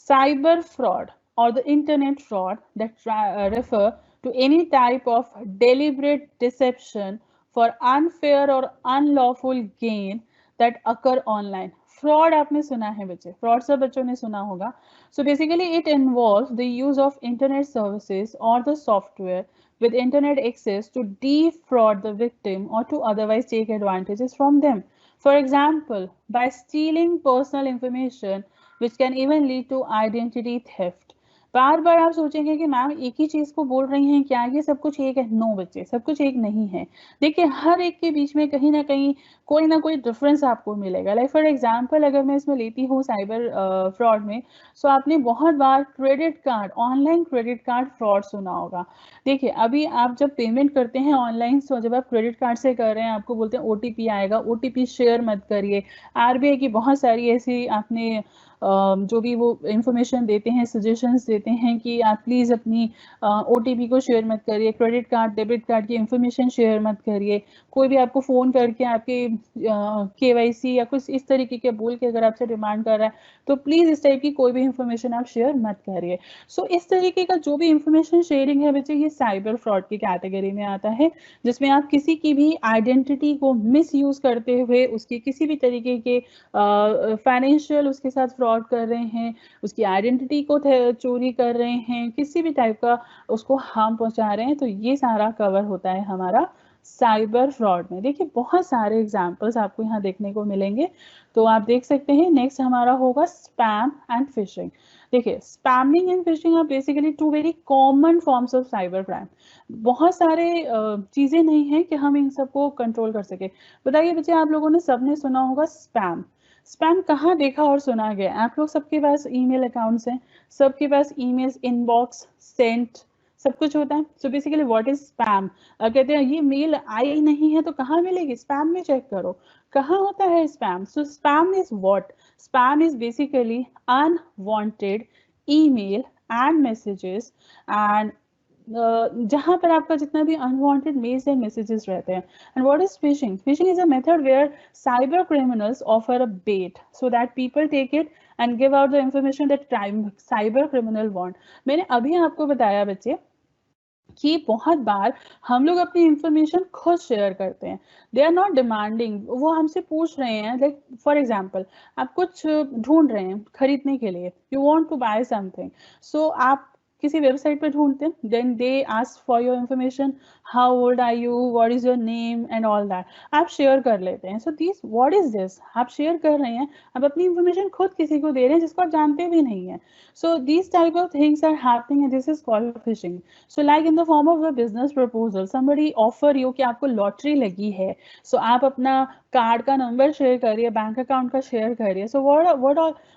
Cyber fraud or the internet fraud that refer to any type of deliberate deception for unfair or unlawful gain that occur online। fraud आपने सुना है बच्चे, fraud सब बच्चों ने सुना होगा। So basically it involves the use of internet services or the software with internet access to defraud the victim or to otherwise take advantages from them। For example, by stealing personal information, which can even lead to identity theft, बार बार आप सोचेंगे कि मैम एक ही चीज को बोल रही हैं क्या, ये सब कुछ एक है। नो बच्चे, सब कुछ एक नहीं है। देखिए हर एक के बीच में कहीं ना कहीं कोई ना कोई डिफरेंस आपको मिलेगा। लाइक फॉर एग्जांपल अगर मैं इसमें लेती हूँ साइबर फ्रॉड में, सो आपने बहुत बार credit card, online credit card fraud सुना होगा। देखिए अभी आप जब पेमेंट करते हैं ऑनलाइन, सो जब आप क्रेडिट कार्ड से कर रहे हैं आपको बोलते हैं ओटीपी आएगा, ओटीपी शेयर मत करिए। आरबीआई की बहुत सारी ऐसी आपने जो भी वो इंफॉर्मेशन देते हैं, सजेशंस देते हैं कि आप प्लीज़ अपनी ओटीपी को शेयर मत करिए, क्रेडिट कार्ड डेबिट कार्ड की इंफॉर्मेशन शेयर मत करिए। कोई भी आपको फ़ोन करके आपके केवाईसी या कुछ इस तरीके के बोल के अगर आपसे डिमांड कर रहा है तो प्लीज़ इस टाइप की कोई भी इंफॉर्मेशन आप शेयर मत करिए। सो इस तरीके का जो भी इंफॉर्मेशन शेयरिंग है बच्चे, ये साइबर फ्रॉड की कैटेगरी में आता है, जिसमें आप किसी की भी आइडेंटिटी को मिस यूज़ करते हुए उसकी किसी भी तरीके के फाइनेंशियल उसके साथ फ्रॉड कर रहे हैं, उसकी आइडेंटिटी को चोरी कर रहे हैं, किसी भी टाइप का उसको हार्म पहुंचा रहे हैं, तो ये सारा कवर होता है हमारा साइबर फ्रॉड में। देखिए बहुत सारे एग्जांपल्स आपको यहाँ देखने को मिलेंगे, तो आप देख सकते हैं। नेक्स्ट हमारा होगा स्पैम एंड फिशिंग। देखिए spamming and phishing are basically two very common forms of cyber crime. बहुत सारे चीज़ें नहीं है कि हम इन सबको कंट्रोल कर सके। बताइए बच्चे, आप लोगों ने सबने सुना होगा स्पैम। स्पैम कहाँ देखा और सुना गया? आप लोग सबके पास ईमेल अकाउंट्स हैं, सबके पास ईमेल्स इनबॉक्स सेंट सब कुछ होता है। So basically what is spam? कहते हैं ये मेल आई नहीं है तो कहाँ मिलेगी, स्पैम में चेक करो कहाँ होता है spam. So spam is what? Spam is basically unwanted email and messages and जहाँ पर आपका जितना भी अनवांटेड मेल्स एंड मैसेजेस रहते हैं। And what is phishing? Phishing is a method where cyber criminals offer a bait so that people take it and give out the information that cyber criminal want. मैंने अभी आपको बताया बच्चे कि बहुत बार हम लोग अपनी इंफॉर्मेशन खुद शेयर करते हैं। दे आर नॉट डिमांडिंग, वो हमसे पूछ रहे हैं। लाइक फॉर एग्जाम्पल आप कुछ ढूंढ रहे हैं खरीदने के लिए, you want to buy something, so आप किसी वेबसाइट पर ढूंढते हैं, then they ask for your information, how old are you, what is your name and all that, आप शेयर कर लेते हैं। So this what is this, आप शेयर कर रहे हैं, आप अपनी इंफॉर्मेशन खुद किसी को दे रहे हैं जिसको आप जानते भी नहीं है। So this type of things are happening and this is called phishing. So like in the form of a business proposal, somebody offer you कि आपको लॉटरी लगी है, सो आप अपना कार्ड का नंबर शेयर करिए, बैंक अकाउंट का शेयर करिए। सो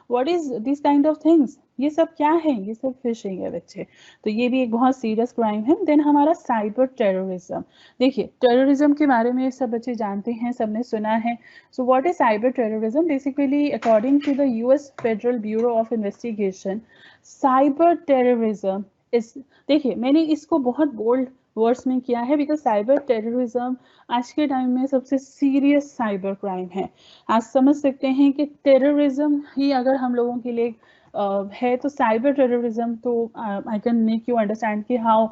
what is this kind of things, ये सब क्या है? ये सब फिशिंग है बच्चे। तो ये भी एक बहुत सीरियस क्राइम है। देन हमारा साइबर टेररिज्म। देखिए टेररिज्म के बारे में सब बच्चे जानते हैं, सबने सुना है। So what is cyber terrorism? Basically according to the US Federal Bureau of Investigation, cyber terrorism is, देखिए मैंने इसको बहुत बोल्ड वर्ड्स में किया है बिकॉज साइबर टेररिज्म आज के टाइम में सबसे सीरियस साइबर क्राइम है। आज समझ सकते हैं कि टेररिज्म ही अगर हम लोगों के लिए है तो साइबर टेररिज्म तो I can make you understand कि how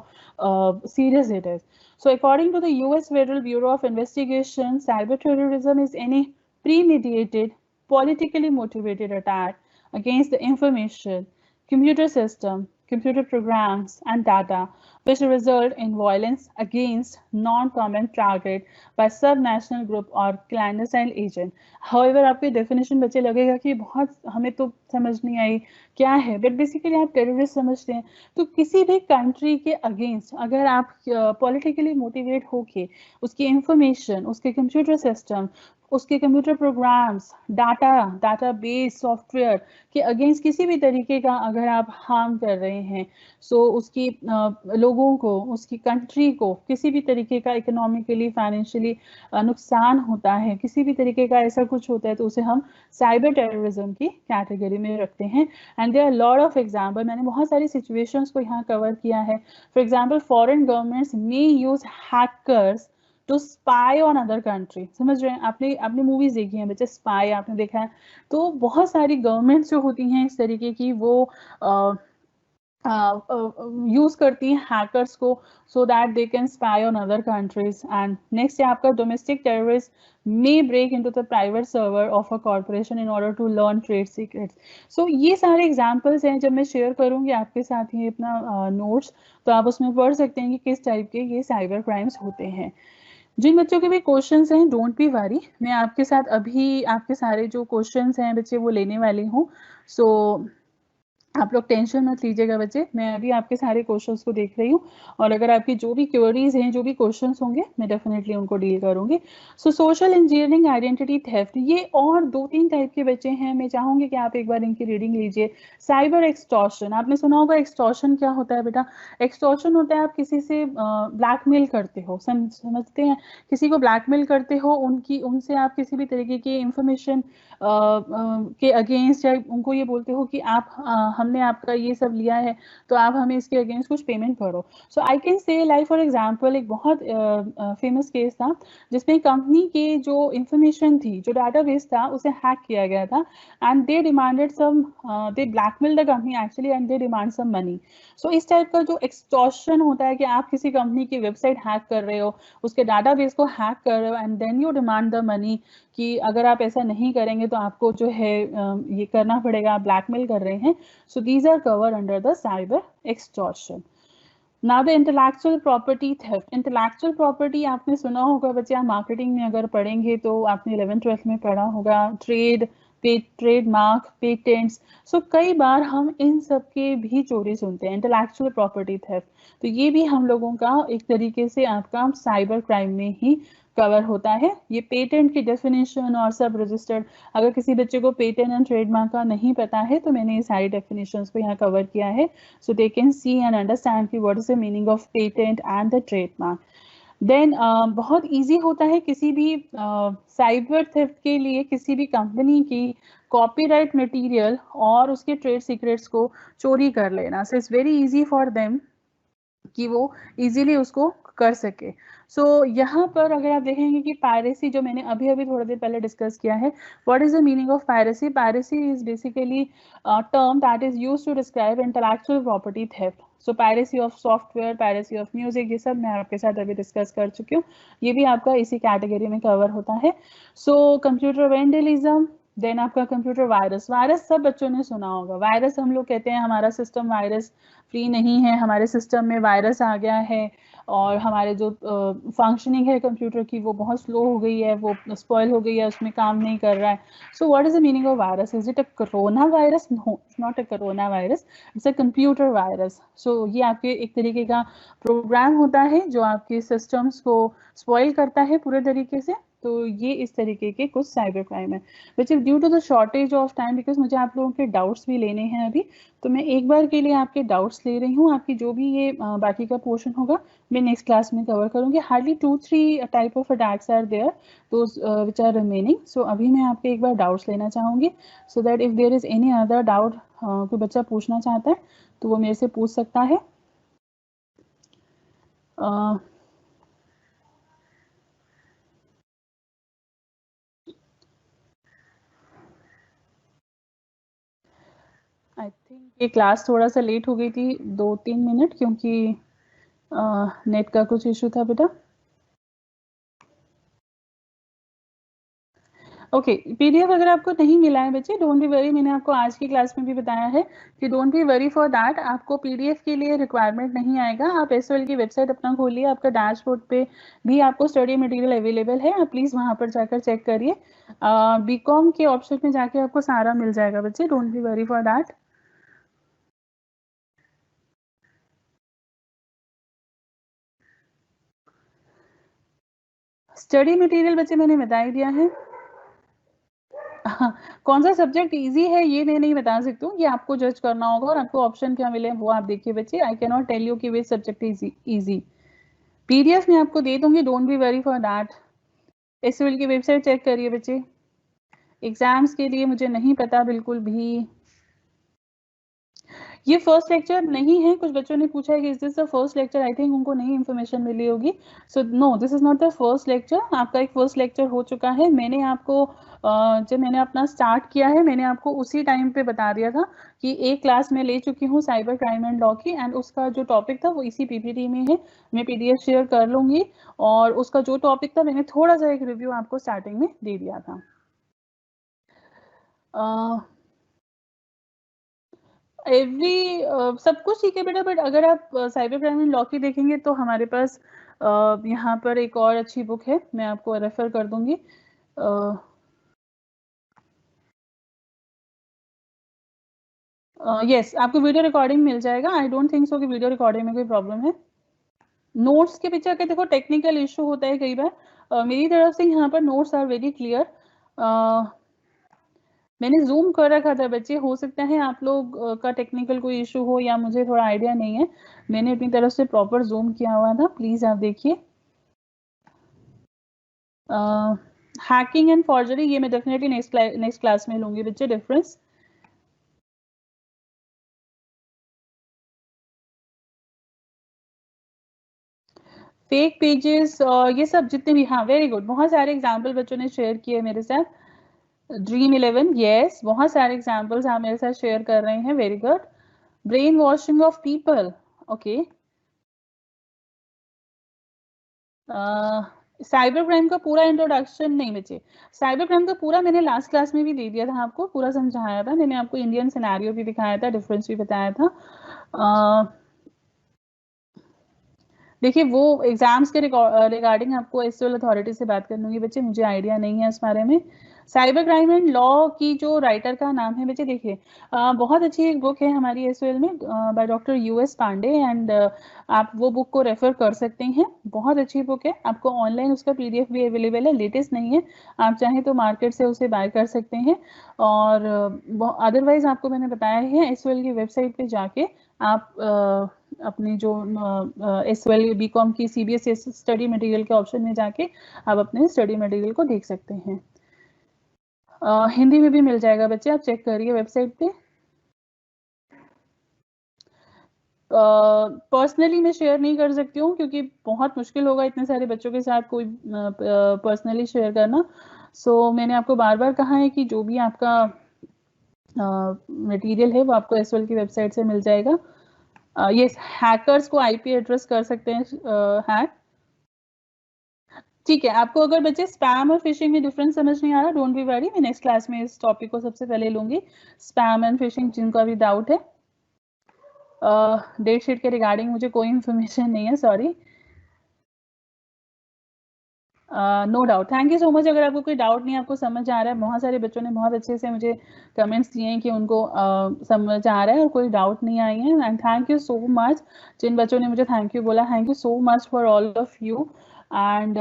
serious it is. So according to the US Federal Bureau of Investigation, cyber terrorism is any premeditated, politically motivated attack against the information, computer system, computer programs, and data, which result in violence against non-common target by subnational group or clandestine agent. However, आपकी definition बच्चे लगेगा कि बहुत हमें तो समझ नहीं आई क्या है, बट बेसिकली आप टेररिस्ट समझते हैं तो किसी भी कंट्री के अगेंस्ट अगर आप पॉलिटिकली मोटिवेट होके उसकी इंफॉर्मेशन, उसके कंप्यूटर सिस्टम, उसके कंप्यूटर प्रोग्राम्स, डाटाबेस सॉफ्टवेयर के अगेंस्ट किसी भी तरीके का अगर आप हार्म कर रहे हैं, सो उसकी लोगों को, उसकी कंट्री को किसी भी तरीके का इकोनॉमिकली फाइनेंशियली नुकसान होता है, किसी भी तरीके का ऐसा कुछ होता है, तो उसे हम साइबर टेररिज्म की कैटेगरी में रखते हैं। And there are lot of example, मैंने बहुत सारी सिचुएशंस को यहाँ कवर किया है। For example foreign governments may use hackers to spy on other country. समझ रहे हैं? आपने मूवीज देखी हैं बच्चे, स्पाई आपने देखा है। तो बहुत सारी गवर्नमेंट्स जो होती हैं इस तरीके की, वो यूज करती हैं हैकर्स को so that they can spy on other countries. And next है आपका domestic terrorist may break into the private server of a corporation in order to learn trade secrets. So ये सारे एग्जांपल्स हैं, जब मैं शेयर करूंगी आपके साथ ही अपना नोट्स, तो आप उसमें पढ़ सकते हैं कि किस टाइप के ये साइबर क्राइम्स होते हैं। जिन बच्चों के भी क्वेश्चंस हैं, डोंट बी वरी, मैं आपके साथ अभी आपके सारे जो क्वेश्चंस हैं बच्चे वो लेने वाली हूँ। सो आप लोग टेंशन मत लीजिएगा बच्चे, मैं अभी आपके सारे क्वेश्चंस को देख रही हूँ और अगर आपकी जो भी क्वेरीज हैं, जो भी क्वेश्चंस होंगे, मैं डेफिनेटली उनको डील करूँगी। सो सोशल इंजीनियरिंग, आइडेंटिटी थेफ्ट, ये और 2-3 टाइप के बच्चे हैं, मैं चाहूँगी कि आप एक बार इनकी रीडिंग लीजिए। साइबर एक्सटॉर्शन, आपने सुना होगा एक्सटॉर्शन क्या होता है बेटा? एक्सटॉर्शन होता है आप किसी से ब्लैकमेल करते हो, समझते हैं? किसी को ब्लैकमेल करते हो, उनसे आप किसी भी तरीके की इंफॉर्मेशन के अगेंस्ट, या उनको ये बोलते हो कि आप हमने आपका ये सब लिया है तो आप हमें इसके अगेंस्ट कुछ पेमेंट करो। So I can say like for example, एक बहुत फेमस केस था जिसमें कंपनी के जो इंफॉर्मेशन थी, जो डाटाबेस था, उसे हैक किया गया था and they demanded some, they blackmail the company actually and they demand some money. So इस टाइप का जो एक्सटॉर्शन होता है कि आप किसी कंपनी की वेबसाइट हैक कर रहे हो, उसके डाटाबेस को हैक कर रहे हो and then you demand the money कि अगर आप ऐसा नहीं करेंगे तो आपको जो है ये करना पड़ेगा, आप ब्लैकमेल कर रहे हैं। So these are cover under the cyber extortion. Now the intellectual property theft. Intellectual property आपने सुना होगा बच्चे, आप मार्केटिंग में अगर पढ़ेंगे तो आपने 11th-12th में पढ़ा होगा, ट्रेडमार्क, पेटेंट्स। सो कई बार हम इन सब के भी चोरी सुनते हैं, इंटेलेक्चुअल प्रॉपर्टी थेफ्ट। तो ये भी हम लोगों का एक तरीके से आपका साइबर क्राइम में ही कवर होता है। ये पेटेंट की डेफिनेशन और सब रजिस्टर्ड, अगर किसी बच्चे को पेटेंट एंड ट्रेडमार्क का नहीं पता है तो मैंने ये सारी डेफिनेशंस को यहाँ कवर किया है, so they can see and understand कि what is the meaning of patent and the trademark. Then बहुत इजी होता है किसी भी साइबर थेफ्ट के लिए, किसी भी कंपनी की कॉपीराइट मटेरियल और उसके ट्रेड सीक्रेट्स को चोरी कर लेना। So it's very easy for them कि वो इजीली उसको कर सके। सो यहाँ पर अगर आप देखेंगे कि पायरेसी, जो मैंने अभी अभी थोड़ी देर पहले डिस्कस किया है, what is the meaning of piracy? Piracy is basically term that is used to describe intellectual property theft. So piracy of software, piracy of music, ये सब मैं आपके साथ अभी डिस्कस कर चुकी हूँ, ये भी आपका इसी कैटेगरी में कवर होता है। सो कंप्यूटर वेंडलिज्म, देन आपका कंप्यूटर वायरस। वायरस सब बच्चों ने सुना होगा, वायरस हम लोग कहते हैं हमारा सिस्टम वायरस फ्री नहीं है, हमारे सिस्टम में वायरस आ गया है और हमारे जो फंक्शनिंग है कंप्यूटर की वो बहुत स्लो हो गई है, वो स्पॉइल हो गई है, उसमें काम नहीं कर रहा है। So what is the meaning of virus? Is it a corona virus? No, it's not a corona virus, it's a computer virus. So ये आपके एक तरीके का प्रोग्राम होता है जो आपके सिस्टम्स को स्पॉइल करता है पूरे तरीके से। तो ये इस तरीके के कुछ साइबर क्राइम है। बच्चे due to the shortage of time, because मुझे आप लोगों के डाउट्स भी लेने हैं अभी, तो मैं एक बार के लिए आपके डाउट्स ले रही हूँ। आपकी जो भी ये बाकी का पोर्शन होगा मैं नेक्स्ट क्लास में कवर करूँगी। Hardly 2-3 type of attacks are there, those which are remaining. So अभी मैं आपके एक बार डाउट्स लेना चाहूँगी, so that if there is any other doubt, कोई बच्चा पूछना चाहता है तो वो मेरे से पूछ सकता है। आई थिंक ये क्लास थोड़ा सा लेट हो गई थी 2-3 मिनट, क्योंकि नेट का कुछ इशू था बेटा। ओके, पीडीएफ अगर आपको नहीं मिला है बच्चे, डोंट बी वरी, मैंने आपको आज की क्लास में भी बताया है कि don't be worry for that, आपको पीडीएफ के लिए रिक्वायरमेंट नहीं आएगा। आप एसओएल की वेबसाइट अपना खोलिए, आपका डैशबोर्ड पे भी आपको स्टडी मटेरियल अवेलेबल है, आप प्लीज़ वहाँ पर जाकर चेक करिए। बीकॉम के ऑप्शन में जाके आपको सारा मिल जाएगा बच्चे, don't be worry for that. Study material बच्चे मैंने बता ही दिया है। हाँ, कौन सा सब्जेक्ट इजी है ये मैं नहीं बता सकती हूँ, ये आपको जज करना होगा और आपको ऑप्शन क्या मिले वो आप देखिए बच्चे। I can not tell you कि which subject is easy. PDF में आपको दे दूंगी, don't be very for that. SL की वेबसाइट चेक करिए बच्चे। एग्जाम्स के लिए मुझे नहीं पता बिल्कुल भी। ये फर्स्ट लेक्चर नहीं है, कुछ बच्चों ने पूछा है कि is this the first lecture, I think उनको नई इन्फॉर्मेशन मिली होगी। So no, this is not the first lecture, आपका एक फर्स्ट लेक्चर हो चुका है। मैंने आपको जब मैंने अपना स्टार्ट किया है मैंने आपको उसी टाइम पे बता दिया था कि एक क्लास में ले चुकी हूँ साइबर क्राइम एंड लॉ की, एंड उसका जो टॉपिक था वो इसी पीपीटी में है, मैं पीडीएफ शेयर कर लूंगी। और उसका जो टॉपिक था मैंने थोड़ा सा एक रिव्यू आपको स्टार्टिंग में दे दिया था। एवरी सब कुछ ठीक है बेटा, बट अगर आप साइबर क्राइम एंड लॉ की देखेंगे तो हमारे पास यहाँ पर एक और अच्छी बुक है, मैं आपको रेफर कर दूंगी। यस, आपको वीडियो रिकॉर्डिंग मिल जाएगा। आई डोंट थिंक सो कि वीडियो रिकॉर्डिंग में कोई प्रॉब्लम है। नोट्स के पीछे देखो टेक्निकल इशू होता है कई बार। मेरी तरफ से यहाँ पर नोट्स आर वेरी क्लियर। मैंने जूम कर रखा था बच्चे, हो सकता है आप लोग का टेक्निकल कोई इशू हो या मुझे थोड़ा आइडिया नहीं है। मैंने अपनी तरफ से प्रॉपर जूम किया हुआ था, प्लीज आप देखिए। हैकिंग एंड फॉर्जरी ये मैं डेफिनेटली नेक्स्ट क्लास में लूंगी बच्चे, डिफरेंस। फेक पेजेस ये सब जितने भी, हाँ वेरी गुड, बहुत सारे एग्जाम्पल बच्चों ने शेयर किए मेरे साथ। ड्रीम 11, यस, बहुत सारे एग्जाम्पल्स आप मेरे साथ शेयर कर रहे हैं, very good. Brain washing of people, okay. Cyber crime का पूरा इंट्रोडक्शन नहीं बच्चे, साइबर क्राइम का पूरा मैंने लास्ट क्लास में भी दे दिया था, आपको पूरा समझाया था मैंने, आपको इंडियन सिनेरियो भी दिखाया था, डिफरेंस भी बताया था। देखिए वो एग्जाम्स के रिगार्डिंग आपको एसओएल अथॉरिटी से बात करनी बच्चे, मुझे आइडिया नहीं है इस बारे में। साइबर क्राइम एंड लॉ की जो राइटर का नाम है बच्चे, देखिए बहुत अच्छी एक बुक है हमारी एसओएल में by doctor U S Pandey, and आप वो बुक को रेफर कर सकते हैं, बहुत अच्छी बुक है। आपको ऑनलाइन उसका पीडीएफ भी अवेलेबल है, लेटेस्ट नहीं है, आप चाहें तो मार्केट से उसे बाय कर सकते हैं। और अदरवाइज आपको मैंने बताया है एसओएल की वेबसाइट पे जाके आप अपनी जो एसओएल बीकॉम की सीबीएसई स्टडी मटेरियल के ऑप्शन में जाके आप अपने स्टडी मटेरियल को देख सकते हैं। हिंदी में भी मिल जाएगा बच्चे, आप चेक करिए वेबसाइट पे। पर्सनली मैं शेयर नहीं कर सकती हूँ क्योंकि बहुत मुश्किल होगा इतने सारे बच्चों के साथ कोई पर्सनली शेयर करना। सो मैंने आपको बार बार कहा है कि जो भी आपका मटेरियल है वो आपको एसओएल की वेबसाइट से मिल जाएगा। ये हैकर्स को आईपी एड्रेस कर सकते हैं हैक, ठीक है। आपको अगर बच्चे स्पैम और फिशिंग में डिफरेंस समझ नहीं आ रहा, डोंट बी वरी, मैं नेक्स्ट क्लास में इस टॉपिक को सबसे पहले लूंगी। स्पैम एंड फिशिंग जिनका भी डाउट है, डेट शीट के रिगार्डिंग मुझे कोई इन्फॉर्मेशन नहीं है, sorry. No doubt, thank you so much. अगर आपको कोई डाउट नहीं, आपको समझ आ रहा है, बहुत सारे बच्चों ने बहुत अच्छे से मुझे कमेंट्स दिए हैं कि उनको समझ आ रहा है और कोई डाउट नहीं आई है, and thank you so much जिन बच्चों ने मुझे थैंक यू बोला, thank you so much for all of you. And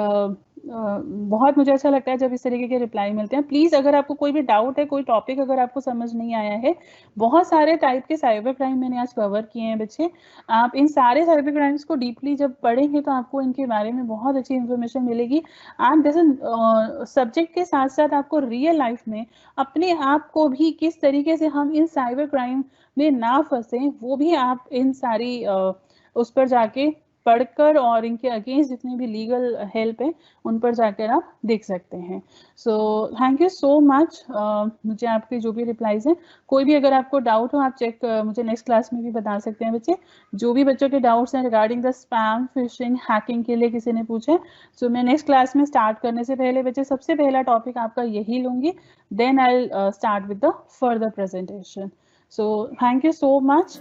बहुत मुझे अच्छा लगता है जब इस तरीके के रिप्लाई मिलते हैं। प्लीज़ अगर आपको कोई भी डाउट है, कोई टॉपिक अगर आपको समझ नहीं आया है, बहुत सारे टाइप के साइबर क्राइम मैंने आज कवर किए हैं बच्चे, आप इन सारे साइबर क्राइम्स को डीपली जब पढ़ेंगे तो आपको इनके बारे में बहुत अच्छी इन्फॉर्मेशन मिलेगी। एंड दिस सब्जेक्ट के साथ साथ आपको रियल लाइफ में अपने आप को भी किस तरीके से हम इन साइबर क्राइम में ना फंसे, वो भी आप इन सारी उस पर जाके पढ़कर और इनके अगेंस्ट जितनी भी लीगल हेल्प है उन पर जाकर आप देख सकते हैं। सो थैंक यू सो मच। मुझे आपके जो भी रिप्लाईज हैं, कोई भी अगर आपको डाउट हो आप चेक मुझे नेक्स्ट क्लास में भी बता सकते हैं बच्चे। जो भी बच्चों के डाउट्स हैं regarding the spam fishing hacking के लिए किसी ने पूछे, सो मैं नेक्स्ट क्लास में स्टार्ट करने से पहले बच्चे सबसे पहला टॉपिक आपका यही लूंगी, then I start with the further presentation. So thank you so much.